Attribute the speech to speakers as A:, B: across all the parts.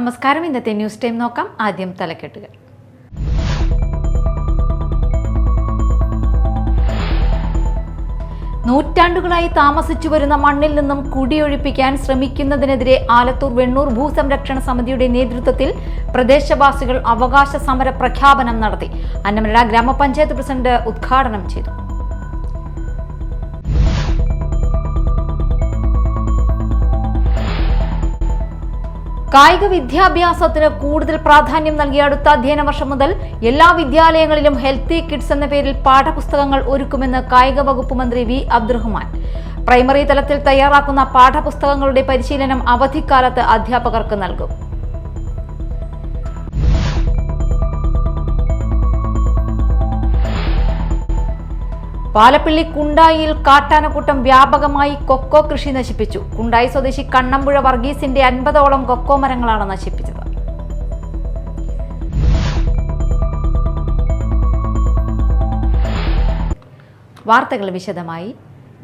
A: നമസ്കാരം. ഇന്നത്തെ news time നോക്കാം. ആദ്യം തലക്കെട്ടുകൾ. നൂറ്റാണ്ടുകളായി താമസിച്ചു വരുന്ന മണ്ണിൽ നിന്നും കുടിയൊഴിപ്പിക്കാൻ ശ്രമിക്കുന്നതിനെതിരെ ആലത്തൂർ വെണ്ണൂർ ഭൂസംരക്ഷണ സമിതിയുടെ നേതൃത്വത്തിൽ പ്രദേശവാസികൾ അവകാശ സമര പ്രഖ്യാപനം നടത്തി. അന്നമനട ഗ്രാമപഞ്ചായത്ത് പ്രസിഡന്റ് ഉദ്ഘാടനം ചെയ്തു. കായിക വിദ്യാഭ്യാസത്തിന് കൂടുതൽ പ്രാധാന്യം നൽകി അടുത്ത അധ്യയന വർഷം മുതൽ എല്ലാ വിദ്യാലയങ്ങളിലും ഹെൽത്തി കിഡ്സ് എന്ന പേരിൽ പാഠപുസ്തകങ്ങൾ ഒരുക്കുമെന്ന് കായിക വകുപ്പ് മന്ത്രി വി അബ്ദുറഹ്മാൻ. പ്രൈമറി തലത്തിൽ തയ്യാറാക്കുന്ന പാഠപുസ്തകങ്ങളുടെ പരിശീലനം അവധിക്കാലത്ത് അധ്യാപകർക്ക് നൽകും. പാലപ്പിള്ളി കുണ്ടായിയിൽ കാട്ടാനക്കൂട്ടം വ്യാപകമായി കൊക്കോ കൃഷി നശിപ്പിച്ചു. കുണ്ടായി സ്വദേശി കണ്ണമ്പുഴ വർഗീസിന്റെ 50ഓളം കൊക്കോ മരങ്ങളാണ് നശിപ്പിച്ചത്. വാർത്തകൾ വിശദമായി.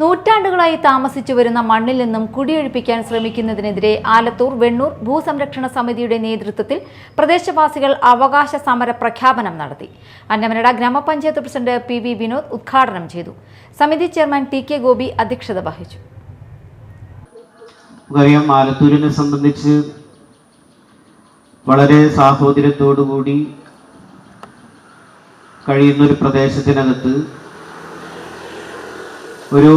A: നൂറ്റാണ്ടുകളായി താമസിച്ചു വരുന്ന മണ്ണിൽ നിന്നും കുടിയൊഴിപ്പിക്കാൻ ശ്രമിക്കുന്നതിനെതിരെ ആലത്തൂർ വെണ്ണൂർ ഭൂസംരക്ഷണ സമിതിയുടെ നേതൃത്വത്തിൽ പ്രദേശവാസികൾ അവകാശ സമര പ്രഖ്യാപനം നടത്തി. അന്നമനട ഗ്രാമപഞ്ചായത്ത് പ്രസിഡന്റ് പി വി വിനോദ് ഉദ്ഘാടനം ചെയ്തു. സമിതി ചെയർമാൻ ടി കെ ഗോപി അധ്യക്ഷത വഹിച്ചു.
B: ആലത്തൂരിനെ സംബന്ധിച്ച് വളരെ സാഹോദര്യത്തോടുകൂടി കഴിയുന്നൊരു പ്രദേശത്തിനകത്ത് ഒരു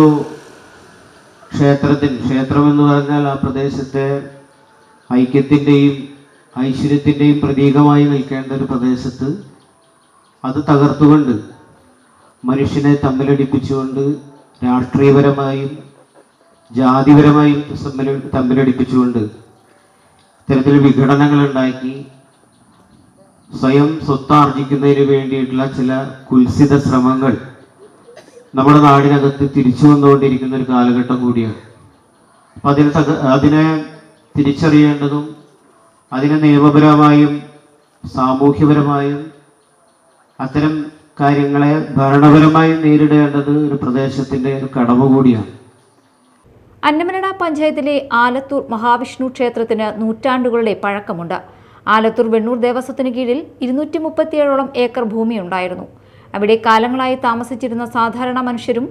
B: ക്ഷേത്രം എന്ന് പറഞ്ഞാൽ ആ പ്രദേശത്തെ ഐക്യത്തിൻ്റെയും ഐശ്വര്യത്തിൻ്റെയും പ്രതീകമായി നിൽക്കേണ്ട ഒരു പ്രദേശത്ത് അത് തകർത്തുകൊണ്ട് മനുഷ്യനെ തമ്മിലടിപ്പിച്ചുകൊണ്ട് രാഷ്ട്രീയപരമായും ജാതിപരമായും തമ്മിലടിപ്പിച്ചുകൊണ്ട് ഇത്തരത്തിൽ വിഘടനങ്ങളുണ്ടാക്കി സ്വയം സ്വത്താർജിക്കുന്നതിന് വേണ്ടിയിട്ടുള്ള ചില കുൽസിത ശ്രമങ്ങൾ നമ്മുടെ നാടിനകത്ത് തിരിച്ചു വന്നുകൊണ്ടിരിക്കുന്ന ഒരു കാലഘട്ടം കൂടിയാണ്. അപ്പം അതിനെ തിരിച്ചറിയേണ്ടതും അതിനെ നിയമപരമായും സാമൂഹ്യപരമായും അത്തരം കാര്യങ്ങളെ ഭരണപരമായും നേരിടേണ്ടത് ഒരു പ്രദേശത്തിൻ്റെ ഒരു കടമ കൂടിയാണ്.
A: അന്നമനട പഞ്ചായത്തിലെ ആലത്തൂർ മഹാവിഷ്ണു ക്ഷേത്രത്തിന് നൂറ്റാണ്ടുകളുടെ പഴക്കമുണ്ട്. ആലത്തൂർ വെണ്ണൂർ ദേവസ്വത്തിന് കീഴിൽ 237ഓളം ഏക്കർ ഭൂമിയുണ്ടായിരുന്നു. അവിടെ കാലങ്ങളായി താമസിച്ചിരുന്ന സാധാരണ മനുഷ്യരും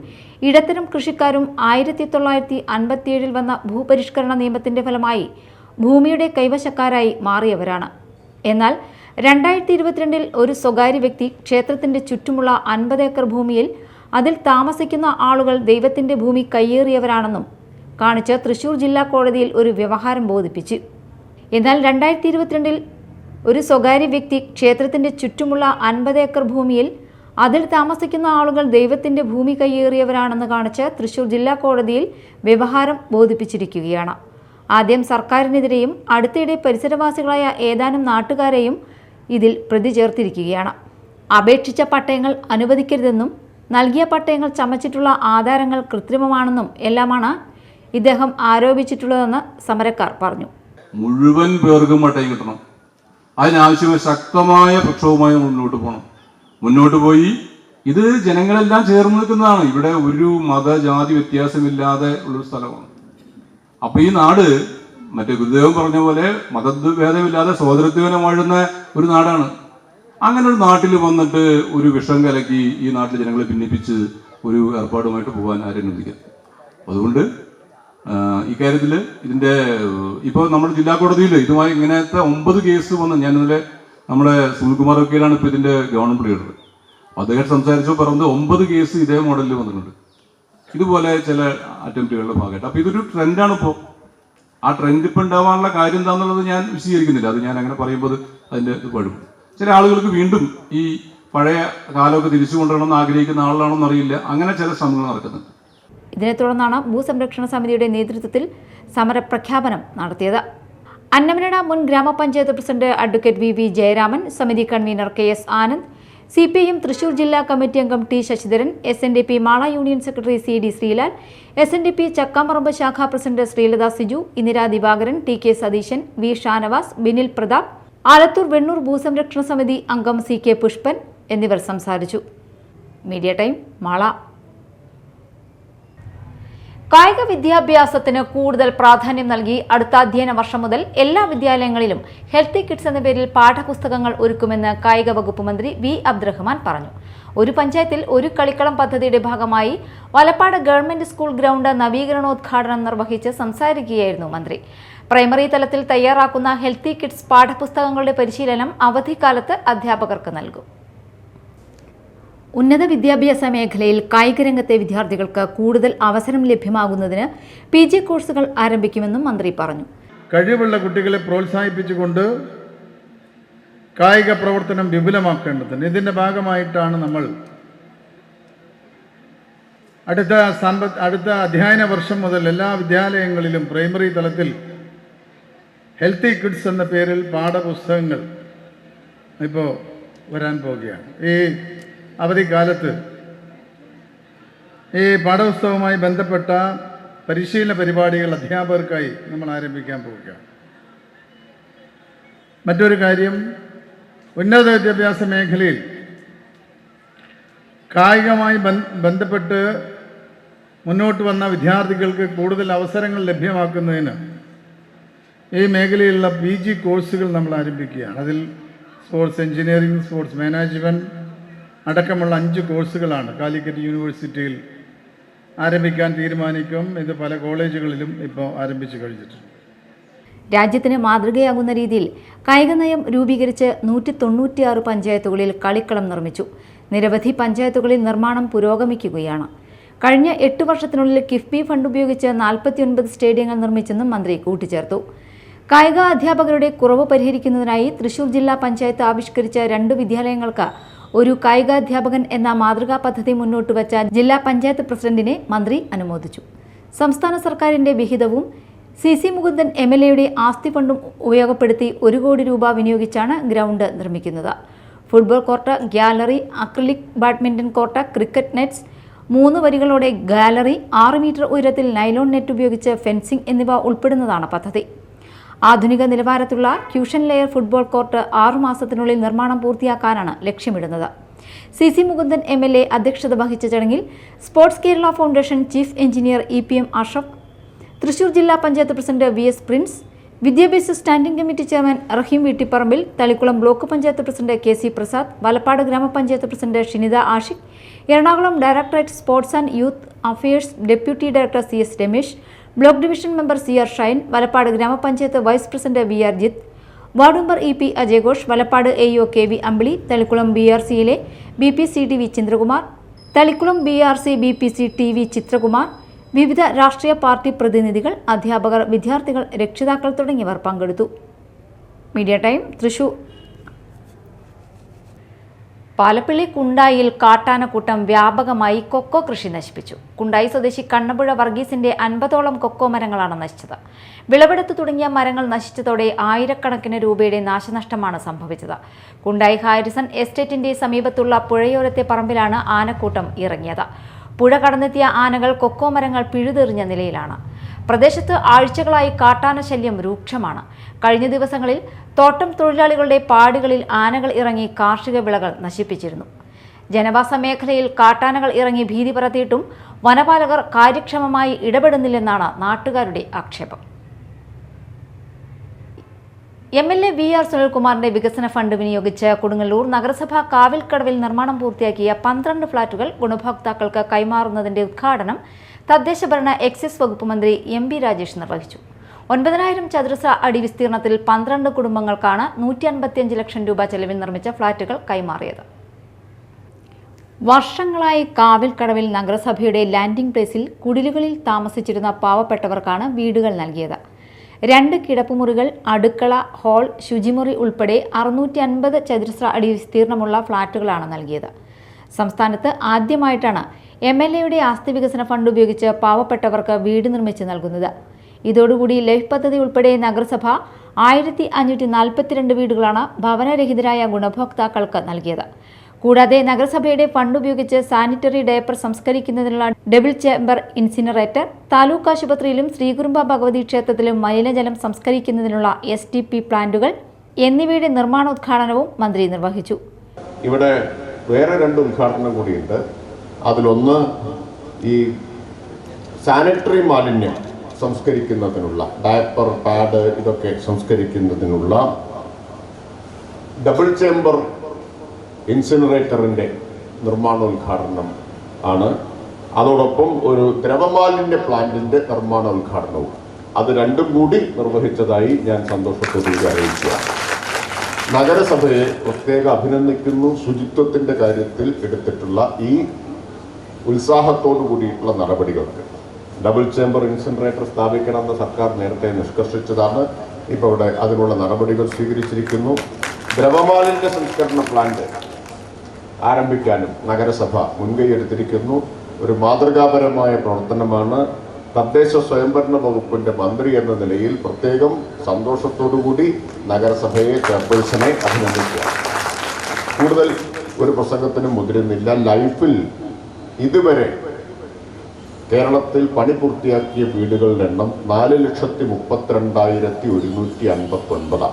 A: ഇടത്തരം കൃഷിക്കാരും 1957 വന്ന ഭൂപരിഷ്കരണ നിയമത്തിന്റെ ഫലമായി ഭൂമിയുടെ കൈവശക്കാരായി മാറിയവരാണ്. എന്നാൽ 2022 ഒരു സ്വകാര്യ വ്യക്തി ക്ഷേത്രത്തിന്റെ ചുറ്റുമുള്ള 50 ഏക്കർ ഭൂമിയിൽ അതിൽ താമസിക്കുന്ന ആളുകൾ ദൈവത്തിന്റെ ഭൂമി കയ്യേറിയവരാണെന്നും കാണിച്ച് തൃശൂർ ജില്ലാ കോടതിയിൽ ഒരു വ്യവഹാരം ബോധിപ്പിച്ചു. എന്നാൽ 2022 ഒരു സ്വകാര്യ വ്യക്തി ക്ഷേത്രത്തിന്റെ ചുറ്റുമുള്ള 50 ഏക്കർ ഭൂമിയിൽ അതിൽ താമസിക്കുന്ന ആളുകൾ ദൈവത്തിന്റെ ഭൂമി കയ്യേറിയവരാണെന്ന് കാണിച്ച് തൃശൂർ ജില്ലാ കോടതിയിൽ വ്യവഹാരം ബോധിപ്പിച്ചിരിക്കുകയാണ്. ആദ്യം സർക്കാരിനെതിരെയും അടുത്തിടെ പരിസരവാസികളായ ഏതാനും നാട്ടുകാരെയും ഇതിൽ പ്രതി ചേർത്തിരിക്കുകയാണ്. അപേക്ഷിച്ച പട്ടയങ്ങൾ അനുവദിക്കരുതെന്നും നൽകിയ പട്ടയങ്ങൾ ചമച്ചിട്ടുള്ള ആധാരങ്ങൾ കൃത്രിമമാണെന്നും എല്ലാമാണ് ഇദ്ദേഹം ആരോപിച്ചിട്ടുള്ളതെന്ന് സമരക്കാർ പറഞ്ഞു.
C: മുഴുവൻ പേർക്കും പട്ടയം കിട്ടണം. അതിനാവശ്യമായ ശക്തമായ പ്രക്ഷോഭമായി മുന്നോട്ട് പോയി ഇത് ജനങ്ങളെല്ലാം ചേർന്ന് നിൽക്കുന്നതാണ്. ഇവിടെ ഒരു മതജാതി വ്യത്യാസമില്ലാതെ ഉള്ളൊരു സ്ഥലമാണ്. അപ്പൊ ഈ നാട് മറ്റേ ഗുരുദേവൻ പറഞ്ഞ പോലെ മതഭേദമില്ലാതെ സോദരത്വനം വാഴുന്ന ഒരു നാടാണ്. അങ്ങനെ ഒരു നാട്ടിൽ വന്നിട്ട് ഒരു വിഷം കലക്കി ഈ നാട്ടിലെ ജനങ്ങളെ ഭിന്നിപ്പിച്ച് ഒരു ഏർപ്പാടുമായിട്ട് പോകാൻ ആരും അനുവദിക്കുക. അതുകൊണ്ട് ഇക്കാര്യത്തിൽ ഇതിന്റെ ഇപ്പോൾ നമ്മുടെ ജില്ലാ കോടതിയിൽ ഇതുമായി ഇങ്ങനത്തെ 9 കേസ് വന്ന് ഞാൻ ഇന്നലെ നമ്മുടെ സുനിൽകുമാർ വക്കീലാണ് ഇപ്പോൾ ഇതിന്റെ ഗവൺമെന്റ് ലീഡർ. അദ്ദേഹം സംസാരിച്ചു പറഞ്ഞത് 9 കേസ് ഇതേ മോഡലിൽ വന്നിട്ടുണ്ട് ഇതുപോലെ ചില അറ്റംപ്റ്റുകളുടെ ഭാഗമായിട്ട്. അപ്പൊ ഇതൊരു ട്രെൻഡാണ്. ഇപ്പോൾ ആ ട്രെൻഡ് ഇപ്പം ഉണ്ടാവാനുള്ള കാര്യം എന്താണെന്നുള്ളത് ഞാൻ വിശദീകരിക്കുന്നില്ല. അത് ഞാൻ അങ്ങനെ പറയുമ്പോൾ അതിന്റെ ഇത് കുഴപ്പം. ചില ആളുകൾക്ക് വീണ്ടും ഈ പഴയ കാലമൊക്കെ തിരിച്ചു കൊണ്ടുവരണമെന്ന് ആഗ്രഹിക്കുന്ന ആളാണെന്ന് അറിയില്ല. അങ്ങനെ ചില ശ്രമങ്ങൾ നടക്കുന്നുണ്ട്.
A: ഇതിനെ തുടർന്നാണ് ഭൂസംരക്ഷണ സമിതിയുടെ നേതൃത്വത്തിൽ സമരപ്രഖ്യാപനം നടത്തിയത്. അന്നമനട മുൻ ഗ്രാമപഞ്ചായത്ത് president advocate V V Jayaraman, സമിതി convener K S Anand, CPIM Thrissur ജില്ലാ കമ്മിറ്റി അംഗം T Sasidharan, SNDP Mala union secretary CD Srilal, SNDP Chakkamaramb ശാഖാ president Sreelatha Siju, Indira Divakaran, TK Satheesan, V Shanavas, Binil Pratap, Alathur Vennur ഭൂസംരക്ഷണ സമിതി അംഗം CK പുഷ്പൻ എന്നിവർ സംസാരിച്ചു. Media time Mala. കായിക വിദ്യാഭ്യാസത്തിന് കൂടുതൽ പ്രാധാന്യം നൽകി അടുത്ത അധ്യയന വർഷം മുതൽ എല്ലാ വിദ്യാലയങ്ങളിലും ഹെൽത്തി കിഡ്സ് എന്ന പേരിൽ പാഠപുസ്തകങ്ങൾ ഒരുക്കുമെന്ന് കായിക വകുപ്പ് മന്ത്രി വി അബ്ദുറഹ്മാൻ പറഞ്ഞു. ഒരു പഞ്ചായത്തിൽ ഒരു കളിക്കളം പദ്ധതിയുടെ ഭാഗമായി വലപ്പാട് ഗവൺമെന്റ് സ്കൂൾ ഗ്രൗണ്ട് നവീകരണോദ്ഘാടനം നിർവഹിച്ച് സംസാരിക്കുകയായിരുന്നു മന്ത്രി. പ്രൈമറി തലത്തിൽ തയ്യാറാക്കുന്ന ഹെൽത്തി കിഡ്സ് പാഠപുസ്തകങ്ങളുടെ പരിശീലനം അവധിക്കാലത്ത് അധ്യാപകർക്ക് നൽകും. ഉന്നത വിദ്യാഭ്യാസ മേഖലയിൽ കായികരംഗത്തെ വിദ്യാർത്ഥികൾക്ക് കൂടുതൽ അവസരം ലഭ്യമാകുന്നതിന് PG കോഴ്സുകൾ ആരംഭിക്കുമെന്നും മന്ത്രി പറഞ്ഞു.
D: കഴിവുള്ള കുട്ടികളെ പ്രോത്സാഹിപ്പിച്ചുകൊണ്ട് കായിക പ്രവർത്തനം വിപുലമാക്കേണ്ടതുണ്ട്. ഇതിൻ്റെ ഭാഗമായിട്ടാണ് നമ്മൾ അടുത്ത അധ്യയന വർഷം മുതൽ എല്ലാ വിദ്യാലയങ്ങളിലും പ്രൈമറി തലത്തിൽ ഹെൽത്തി കിഡ്സ് എന്ന പേരിൽ പാഠപുസ്തകങ്ങൾ ഇപ്പോൾ വരാൻ പോവുകയാണ്. ഈ അവധിക്കാലത്ത് ഈ പാഠപുസ്തകവുമായി ബന്ധപ്പെട്ട പരിശീലന പരിപാടികൾ അധ്യാപകർക്കായി നമ്മൾ ആരംഭിക്കാൻ പോവുകയാണ്. മറ്റൊരു കാര്യം, ഉന്നത വിദ്യാഭ്യാസ മേഖലയിൽ കായികമായി ബന്ധപ്പെട്ട് മുന്നോട്ട് വന്ന വിദ്യാർത്ഥികൾക്ക് കൂടുതൽ അവസരങ്ങൾ ലഭ്യമാക്കുന്നതിന് ഈ മേഖലയിലുള്ള PG കോഴ്സുകൾ നമ്മൾ ആരംഭിക്കുകയാണ്. അതിൽ സ്പോർട്സ് എഞ്ചിനീയറിംഗ്, സ്പോർട്സ് മാനേജ്മെൻറ്റ് അടക്കമുള്ള 5 കോഴ്സുകളാണ് കാലിക്കറ്റ് യൂണിവേഴ്സിറ്റിയിൽ ആരംഭിക്കാൻ തീരുമാനിക്കും. ഇത് പല കോളേജുകളിലും ഇപ്പോൾ ആരംഭിച്ചു കഴിഞ്ഞിട്ടുണ്ട്.
A: രാജ്യത്തിന് മാതൃകയാകുന്ന രീതിയിൽ കായിക നയം രൂപീകരിച്ച് 196 പഞ്ചായത്തുകളിൽ കളിക്കളം നിർമ്മിച്ചു. നിരവധി പഞ്ചായത്തുകളിൽ നിർമ്മാണം പുരോഗമിക്കുകയാണ്. കഴിഞ്ഞ 8 വർഷത്തിനുള്ളിൽ കിഫ്ബി ഫണ്ട് ഉപയോഗിച്ച് 49 സ്റ്റേഡിയങ്ങൾ നിർമ്മിച്ചെന്നും മന്ത്രി കൂട്ടിച്ചേർത്തു. കായിക അധ്യാപകരുടെ കുറവ് പരിഹരിക്കുന്നതിനായി തൃശൂർ ജില്ലാ പഞ്ചായത്ത് ആവിഷ്കരിച്ച 2 വിദ്യാലയങ്ങൾക്ക് ഒരു കായികാധ്യാപകൻ എന്ന മാതൃകാ പദ്ധതി മുന്നോട്ട് വച്ച ജില്ലാ പഞ്ചായത്ത് പ്രസിഡന്റിനെ മന്ത്രി അനുമോദിച്ചു. സംസ്ഥാന സർക്കാരിന്റെ വിഹിതവും CC മുകുന്ദൻ MLAയുടെ ആസ്തി ഫണ്ടും ഉപയോഗപ്പെടുത്തി 1 കോടി രൂപ വിനിയോഗിച്ചാണ് ഗ്രൗണ്ട് നിർമ്മിക്കുന്നത്. Football court, gallery, acrylic badminton court, cricket nets, 3 വരികളോടെ ഗാലറി, 6 മീറ്റർ ഉയരത്തിൽ നൈലോൺ നെറ്റ് ഉപയോഗിച്ച് ഫെൻസിംഗ് എന്നിവ ഉൾപ്പെടുന്നതാണ് പദ്ധതി. ആധുനിക നിലവാരത്തിലുള്ള ക്യൂഷൻ ലെയർ ഫുട്ബോൾ കോർട്ട് 6 മാസത്തിനുള്ളിൽ നിർമ്മാണം പൂർത്തിയാക്കാനാണ് ലക്ഷ്യമിടുന്നത്. CC മുകുന്ദൻ MLA അധ്യക്ഷത വഹിച്ച ചടങ്ങിൽ sports Kerala foundation chief engineer EPM Ashraf, Thrissur ജില്ലാ പഞ്ചായത്ത് പ്രസിഡന്റ് VS പ്രിൻസ്, വിദ്യാഭ്യാസ standing committee chairman Rahim Veettipparambil, Thalikkulam block panchayat president KC Prasad, Valappad ഗ്രാമപഞ്ചായത്ത് president Shinitha Ashiq, Ernakulam directorate sports and youth affairs deputy director CS Ramesh, block division member CR Shine, Valappad ഗ്രാമപഞ്ചായത്ത് vice president VR Jith, ward member EP അജയഘോഷ്, Valappad AO KV Ambili, Thalikkulam BRCയിലെ BPC TV Chandrakumar, Thalikkulam BRC BPC TV Chithrakumar, വിവിധ രാഷ്ട്രീയ party പ്രതിനിധികൾ, അധ്യാപകർ, വിദ്യാർത്ഥികൾ, രക്ഷിതാക്കൾ തുടങ്ങിയവർ പങ്കെടുത്തു. Media time, Thrissur. പാലപ്പിള്ളി കുണ്ടായിൽ കാട്ടാനക്കൂട്ടം വ്യാപകമായി കൊക്കോ കൃഷി നശിപ്പിച്ചു. കുണ്ടായി സ്വദേശി കണ്ണമ്പുഴ വർഗീസിന്റെ 50ഓളം കൊക്കോ മരങ്ങളാണ് നശിച്ചത്. വിളവെടുത്തു തുടങ്ങിയ മരങ്ങൾ നശിച്ചതോടെ ആയിരക്കണക്കിന് രൂപയുടെ നാശനഷ്ടമാണ് സംഭവിച്ചത്. കുണ്ടായി ഹാരിസൺ എസ്റ്റേറ്റിന്റെ സമീപത്തുള്ള പുഴയോരത്തെ പറമ്പിലാണ് ആനക്കൂട്ടം ഇറങ്ങിയത്. പുഴ കടന്നെത്തിയ ആനകൾ കൊക്കോ മരങ്ങൾ പിഴുതെറിഞ്ഞ നിലയിലാണ്. പ്രദേശത്ത് ആഴ്ചകളായി കാട്ടാന ശല്യം രൂക്ഷമാണ്. കഴിഞ്ഞ ദിവസങ്ങളിൽ തോട്ടം തൊഴിലാളികളുടെ പാടുകളിൽ ആനകൾ ഇറങ്ങി കാർഷിക വിളകൾ നശിപ്പിച്ചിരുന്നു. ജനവാസ മേഖലയിൽ കാട്ടാനകൾ ഇറങ്ങി ഭീതി പരത്തിയിട്ടും വനപാലകർ കാര്യക്ഷമമായി ഇടപെടുന്നില്ലെന്നാണ് നാട്ടുകാരുടെ ആക്ഷേപം. MLA VR സുനിൽകുമാറിന്റെ വികസന ഫണ്ട് വിനിയോഗിച്ച് കൊടുങ്ങല്ലൂർ നഗരസഭ കാവിൽക്കടവിൽ നിർമ്മാണം പൂർത്തിയാക്കിയ 12 ഫ്ളാറ്റുകൾ ഗുണഭോക്താക്കൾക്ക് കൈമാറുന്നതിന്റെ ഉദ്ഘാടനം തദ്ദേശഭരണ എക്സൈസ് വകുപ്പ് മന്ത്രി MB രാജേഷ് നിർവഹിച്ചു. 9,000 ചതുരശ്ര അടി വിസ്തീർണത്തിൽ 12 കുടുംബങ്ങൾക്കാണ് 155 ലക്ഷം രൂപ ചെലവിൽ നിർമ്മിച്ച ഫ്ളാറ്റുകൾ കൈമാറിയത്. വർഷങ്ങളായി കാവിൽക്കടവിൽ നഗരസഭയുടെ ലാൻഡിംഗ് പ്ലേസിൽ കുടിലുകളിൽ താമസിച്ചിരുന്ന പാവപ്പെട്ടവർക്കാണ് വീടുകൾ നൽകിയത്. 2 കിടപ്പുമുറികൾ, അടുക്കള, ഹാൾ, ശുചിമുറി ഉൾപ്പെടെ 650 ചതുരശ്ര അടി വിസ്തീർണമുള്ള ഫ്ളാറ്റുകളാണ് നൽകിയത്. സംസ്ഥാനത്ത് ആദ്യമായിട്ടാണ് MLAയുടെ ആസ്തി വികസന ഫണ്ട് ഉപയോഗിച്ച് പാവപ്പെട്ടവർക്ക് വീട് നിർമ്മിച്ച് നൽകുന്നത്. ഇതോടുകൂടി ലൈഫ് പദ്ധതി ഉൾപ്പെടെ നഗരസഭ 1542 വീടുകളാണ് ഭവനരഹിതരായ ഗുണഭോക്താക്കൾക്ക് നൽകിയത്. കൂടാതെ നഗരസഭയുടെ ഫണ്ട് ഉപയോഗിച്ച് സാനിറ്ററി ഡയപ്പർ സംസ്കരിക്കുന്നതിനുള്ള ഡബിൾ ചേംബർ ഇൻസിനറേറ്റർ, താലൂക്ക് ആശുപത്രിയിലും ശ്രീകുറുമ്പ ഭഗവതി ക്ഷേത്രത്തിലും മലിനജലം സംസ്കരിക്കുന്നതിനുള്ള STP പ്ലാന്റുകൾ എന്നിവയുടെ നിർമ്മാണോദ്ഘാടനവും മന്ത്രി നിർവഹിച്ചു.
E: ഇവിടെ വേറെ 2 ഉദ്ഘാടനം കൂടിയുണ്ട്. അതിലൊന്ന് ഈ സാനിറ്ററി മാലിന്യം സംസ്കരിക്കുന്നതിനുള്ള ഡയപ്പർ, പാഡ് ഇതൊക്കെ സംസ്കരിക്കുന്നതിനുള്ള ഡബിൾ ചേംബർ ഇൻസിനറേറ്ററിൻ്റെ നിർമ്മാണോദ്ഘാടനം ആണ്. അതോടൊപ്പം ഒരു ദ്രവമാലിന്യ പ്ലാന്റിൻ്റെ നിർമ്മാണോദ്ഘാടനവും അത് രണ്ടും കൂടി നിർവഹിച്ചതായി ഞാൻ സന്തോഷത്തോടുകൂടി അറിയിക്കുകയാണ്. നഗരസഭയെ പ്രത്യേകം അഭിനന്ദിക്കുന്നു. ശുചിത്വത്തിൻ്റെ കാര്യത്തിൽ എടുത്തിട്ടുള്ള ഈ ഉത്സാഹത്തോടു കൂടിയിട്ടുള്ള നടപടികൾക്ക്. ഡബിൾ ചേംബർ ഇൻസിനറേറ്റർ സ്ഥാപിക്കണമെന്ന് സർക്കാർ നേരത്തെ നിഷ്കർഷിച്ചതാണ്. ഇപ്പോൾ ഇവിടെ അതിനുള്ള നടപടികൾ സ്വീകരിച്ചിരിക്കുന്നു. ദ്രവമാലിന്യ സംസ്കരണ പ്ലാന്റ് ആരംഭിക്കാനും നഗരസഭ മുൻകൈയെടുത്തിരിക്കുന്നു. ഒരു മാതൃകാപരമായ പ്രവർത്തനമാണ്. തദ്ദേശ സ്വയംഭരണ വകുപ്പിന്റെ മന്ത്രി എന്ന നിലയിൽ പ്രത്യേകം സന്തോഷത്തോടുകൂടി നഗരസഭയെ, ചെയർപേഴ്സണെ അഭിനന്ദിക്കുക. കൂടുതൽ ഒരു പ്രസംഗത്തിന് മുതിരുന്നില്ല. ലൈഫിൽ ഇതുവരെ കേരളത്തിൽ പണി പൂർത്തിയാക്കിയ വീടുകളുടെ എണ്ണം 4,32,159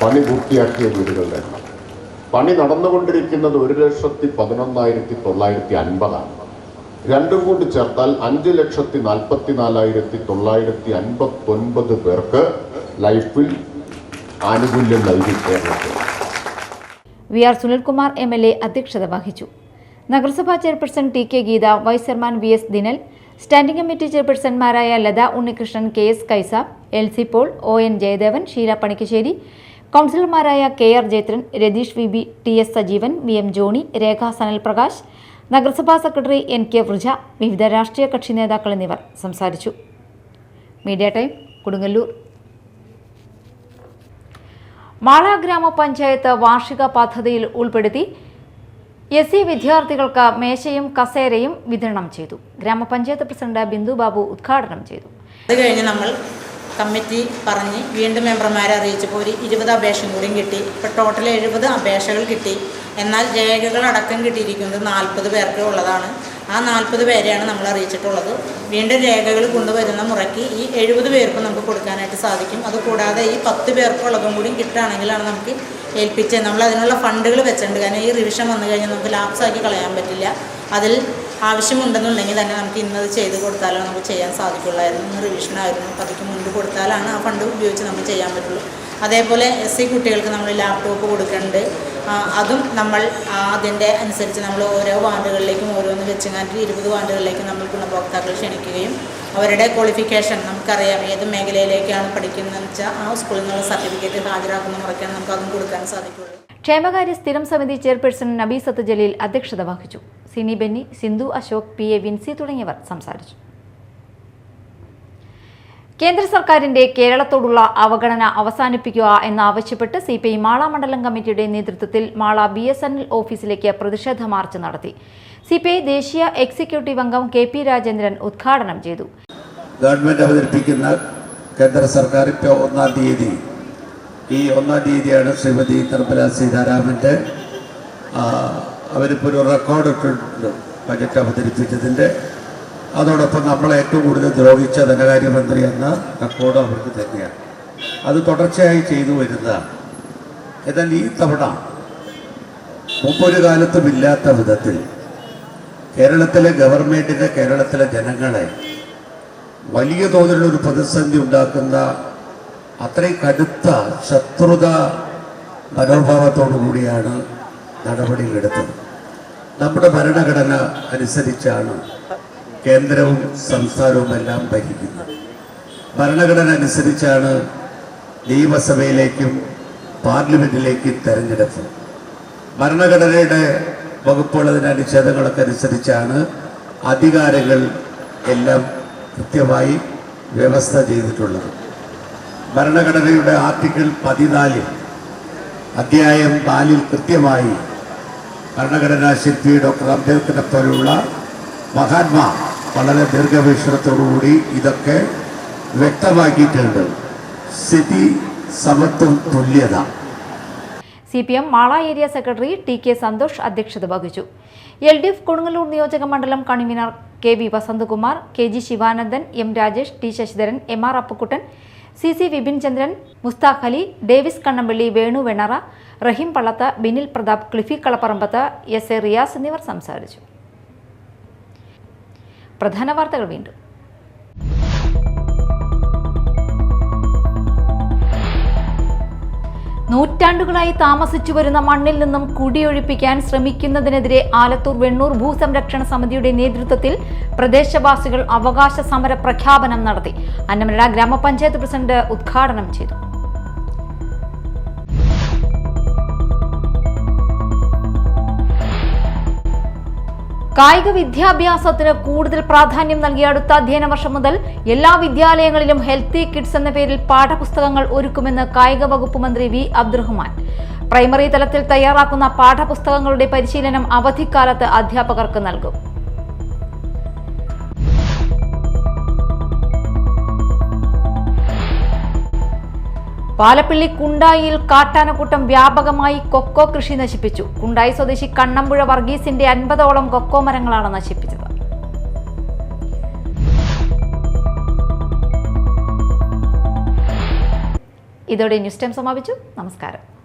E: പണി പൂർത്തിയാക്കിയ വീടുകളുടെ എണ്ണം. പണി നടന്നുകൊണ്ടിരിക്കുന്നത് 1,11,950. രണ്ടും കൂടി ചേർത്താൽ 5,44,959 പേർക്ക് ലൈഫിൽ ആനുകൂല്യം നൽകി കേരളത്തിൽ.
A: VR സുനിൽകുമാർ MLA അധ്യക്ഷത വഹിച്ചു. നഗരസഭാ chairperson TK Geetha, vice chairman VS Dinal, standing committee ചെയർപേഴ്സൺമാരായ Latha Unnikrishnan, KS Kaisab, LC Paul, ON Jayadevan, Sheela Panikkassery, കൗൺസിലർമാരായ KR Jayathran, Ratheesh VB, TS Sajeevan, VM Johnny, Rekha Sanal Prakash, നഗരസഭാ സെക്രട്ടറി NK വൃജ, വിവിധ രാഷ്ട്രീയ കക്ഷി നേതാക്കൾ എന്നിവർ സംസാരിച്ചു. Media time, Kodungallur. മാള ഗ്രാമപഞ്ചായത്ത് വാർഷിക പദ്ധതിയിൽ ഉൾപ്പെടുത്തി SC വിദ്യാർത്ഥികൾക്ക് മേശയും കസേരയും വിതരണം ചെയ്തു. ഗ്രാമപഞ്ചായത്ത് പ്രസിഡന്റ് ബിന്ദു ബാബു ഉദ്ഘാടനം ചെയ്തു.
F: അത് കഴിഞ്ഞ് നമ്മൾ കമ്മിറ്റി പറഞ്ഞ് വീണ്ടും മെമ്പർമാരെ അറിയിച്ചപ്പോൾ ഒരു 20 അപേക്ഷയും കൂടിയും കിട്ടി. ഇപ്പോൾ ടോട്ടൽ 70 അപേക്ഷകൾ കിട്ടി. എന്നാൽ രേഖകളടക്കം കിട്ടിയിരിക്കുന്നത് 40 പേർക്ക് ഉള്ളതാണ്. ആ 40 പേരെയാണ് നമ്മൾ അറിയിച്ചിട്ടുള്ളത്. വീണ്ടും രേഖകൾ കൊണ്ടുവരുന്ന മുറയ്ക്ക് ഈ 70 പേർക്കും നമുക്ക് കൊടുക്കാനായിട്ട് സാധിക്കും. അതുകൂടാതെ ഈ 10 പേർക്കുള്ളതും കൂടി കിട്ടുകയാണെങ്കിലാണ് നമുക്ക് ഏൽപ്പിച്ച് നമ്മൾ അതിനുള്ള ഫണ്ടുകൾ വെച്ചിട്ടുണ്ട്. കാരണം ഈ റിവിഷൻ വന്നു കഴിഞ്ഞാൽ നമുക്ക് ലാപ്സാക്കി കളയാൻ പറ്റില്ല. അതിൽ ആവശ്യമുണ്ടെന്നുണ്ടെങ്കിൽ തന്നെ നമുക്ക് ഇന്നത് ചെയ്ത് കൊടുത്താലോ നമുക്ക് ചെയ്യാൻ സാധിക്കുള്ളായിരുന്നു. ഇന്ന് റിവിഷനായിരുന്നു, അപ്പോൾ അതിക്ക് മുൻപ് കൊടുത്താലാണ് ആ ഫണ്ട് ഉപയോഗിച്ച് നമുക്ക് ചെയ്യാൻ പറ്റുള്ളൂ. അതേപോലെ SC കുട്ടികൾക്ക് നമ്മൾ ലാപ്ടോപ്പ് കൊടുക്കുന്നുണ്ട്. അതും നമ്മൾ അതിൻ്റെ അനുസരിച്ച് നമ്മൾ ഓരോ വാർഡുകളിലേക്കും ഓരോന്ന് വെച്ചങ്ങാണ്ട് 20 വാർഡുകളിലേക്കും നമ്മൾ ഗുണഭോക്താക്കൾ ക്ഷണിക്കുകയും അവരുടെ ക്വാളിഫിക്കേഷൻ നമുക്കറിയാം ഏത് മേഖലയിലേക്കാണ് പഠിക്കുന്നതെന്ന് വെച്ചാൽ ആ സ്കൂളിൽ നിന്നുള്ള സർട്ടിഫിക്കറ്റ് ഹാജരാക്കുന്ന മുറയ്ക്കാണ് നമുക്ക് അതും കൊടുക്കാൻ സാധിക്കുള്ളൂ.
A: ക്ഷേമകാര്യ സ്ഥിരം സമിതി ചെയർപേഴ്സൺ നബീസത്ത് ജലീൽ അധ്യക്ഷത വഹിച്ചു. സിനി ബെന്നി, സിന്ധു അശോക്, PA വിൻസി തുടങ്ങിയവർ സംസാരിച്ചു. കേന്ദ്ര സർക്കാരിന്റെ കേരളത്തോടുള്ള അവഗണന അവസാനിപ്പിക്കുക എന്നാവശ്യപ്പെട്ട് CPI മാള മണ്ഡലം കമ്മിറ്റിയുടെ നേതൃത്വത്തിൽ മാള BSNL ഓഫീസിലേക്ക് പ്രതിഷേധ മാർച്ച് നടത്തി. CPI ദേശീയ എക്സിക്യൂട്ടീവ് അംഗം KP രാജേന്ദ്രൻ ഉദ്ഘാടനം ചെയ്തു.
G: ഗവൺമെന്റ് അവതരിപ്പിക്കുന്ന കേന്ദ്ര സർക്കാർ ഇപ്പോൾ 1-ാം തീയതി, ഈ 1-ാം തീയതിയാണ് ശ്രീമതി നിർമ്മല സീതാരാമൻ്റെ അവരിപ്പോൾ ഒരു റെക്കോർഡ് ഇട്ടിട്ടുണ്ട് ബജറ്റ് അവതരിപ്പിച്ചതിൻ്റെ. അതോടൊപ്പം നമ്മളെ ഏറ്റവും കൂടുതൽ ദ്രോഹിച്ച ധനകാര്യമന്ത്രി എന്ന റെക്കോർഡ് അവർക്ക് തന്നെയാണ്. അത് തുടർച്ചയായി ചെയ്തു വരുന്നതാണ്. എന്നാൽ ഈ തവണ മുമ്പൊരു കാലത്തും ഇല്ലാത്ത വിധത്തിൽ കേരളത്തിലെ ഗവൺമെൻറ്റിനെ, കേരളത്തിലെ ജനങ്ങളെ വലിയ തോതിലുള്ളൊരു പ്രതിസന്ധി ഉണ്ടാക്കുന്ന അത്രയും കടുത്ത ശത്രുത മനോഭാവത്തോടു കൂടിയാണ് നടപടികളെടുത്തത്. നമ്മുടെ ഭരണഘടന അനുസരിച്ചാണ് കേന്ദ്രവും സംസ്ഥാനവും എല്ലാം ഭരിക്കുന്നത്. ഭരണഘടന അനുസരിച്ചാണ് നിയമസഭയിലേക്കും പാർലമെൻറ്റിലേക്കും തെരഞ്ഞെടുപ്പ്. ഭരണഘടനയുടെ വകുപ്പുള്ളതിൻ്റെ അനുച്ഛേദങ്ങളൊക്കെ അനുസരിച്ചാണ് അധികാരങ്ങൾ എല്ലാം കൃത്യമായി വ്യവസ്ഥ ചെയ്തിട്ടുള്ളത്. ഭരണഘടനയുടെ ആർട്ടിക്കിൾ 14 അധ്യായം 4 കൃത്യമായി ഭരണഘടനാ ശില്പി ഡോക്ടർ അംബേദ്കറെ പോലുള്ള മഹാത്മാ വളരെ ദീർഘവീക്ഷണത്തോടുകൂടി ഇതൊക്കെ വ്യക്തമാക്കിയിട്ടുണ്ട്. സ്ഥിതി, സമത്വം, തുല്യത.
A: CPM Mala area secretary TK Santhosh അധ്യക്ഷത വഹിച്ചു. LDF കൊടുങ്ങല്ലൂർ നിയോജക മണ്ഡലം കൺവീനർ KV Vasanthakumar, KG Sivanandan, M Rajesh, T Sasidharan, MR Appukuttan, CC Vipin Chandran, Musthaq Ali, Davis Kannampally, Venu Vennara, Rahim Pallath, Binil Pratap, Cliffy Kalaparambath, SA Riyas എന്നിവർ സംസാരിച്ചു. പ്രധാന വാർത്തകൾ വീണ്ടും. നൂറ്റാണ്ടുകളായി താമസിച്ചു വരുന്ന മണ്ണിൽ നിന്നും കുടിയൊഴിപ്പിക്കാൻ ശ്രമിക്കുന്നതിനെതിരെ ആലത്തൂർ വെണ്ണൂർ ഭൂസംരക്ഷണ സമിതിയുടെ നേതൃത്വത്തിൽ പ്രദേശവാസികൾ അവകാശ സമര പ്രഖ്യാപനം നടത്തി. അന്നമനട ഗ്രാമപഞ്ചായത്ത് പ്രസിഡന്റ് ഉദ്ഘാടനം ചെയ്തു. കായിക വിദ്യാഭ്യാസത്തിന് കൂടുതൽ പ്രാധാന്യം നൽകി അടുത്ത അധ്യയന വർഷം മുതൽ എല്ലാ വിദ്യാലയങ്ങളിലും ഹെൽത്തി കിഡ്സ് എന്ന പേരിൽ പാഠപുസ്തകങ്ങൾ ഒരുക്കുമെന്ന് കായിക വകുപ്പ് മന്ത്രി വി അബ്ദുറഹ്മാൻ. പ്രൈമറി തലത്തിൽ തയ്യാറാക്കുന്ന പാഠപുസ്തകങ്ങളുടെ പരിശീലനം അവധിക്കാലത്ത് അധ്യാപകർക്ക് നൽകും. പാലപ്പിള്ളി കുണ്ടായിയിൽ കാട്ടാനക്കൂട്ടം വ്യാപകമായി കൊക്കോ കൃഷി നശിപ്പിച്ചു. കുണ്ടായി സ്വദേശി കണ്ണമ്പുഴ വർഗീസിന്റെ 50ഓളം കൊക്കോ മരങ്ങളാണ് നശിപ്പിച്ചത്. ഇതോടെ ന്യൂസ് ടൈം സമാപിച്ചു. നമസ്കാരം.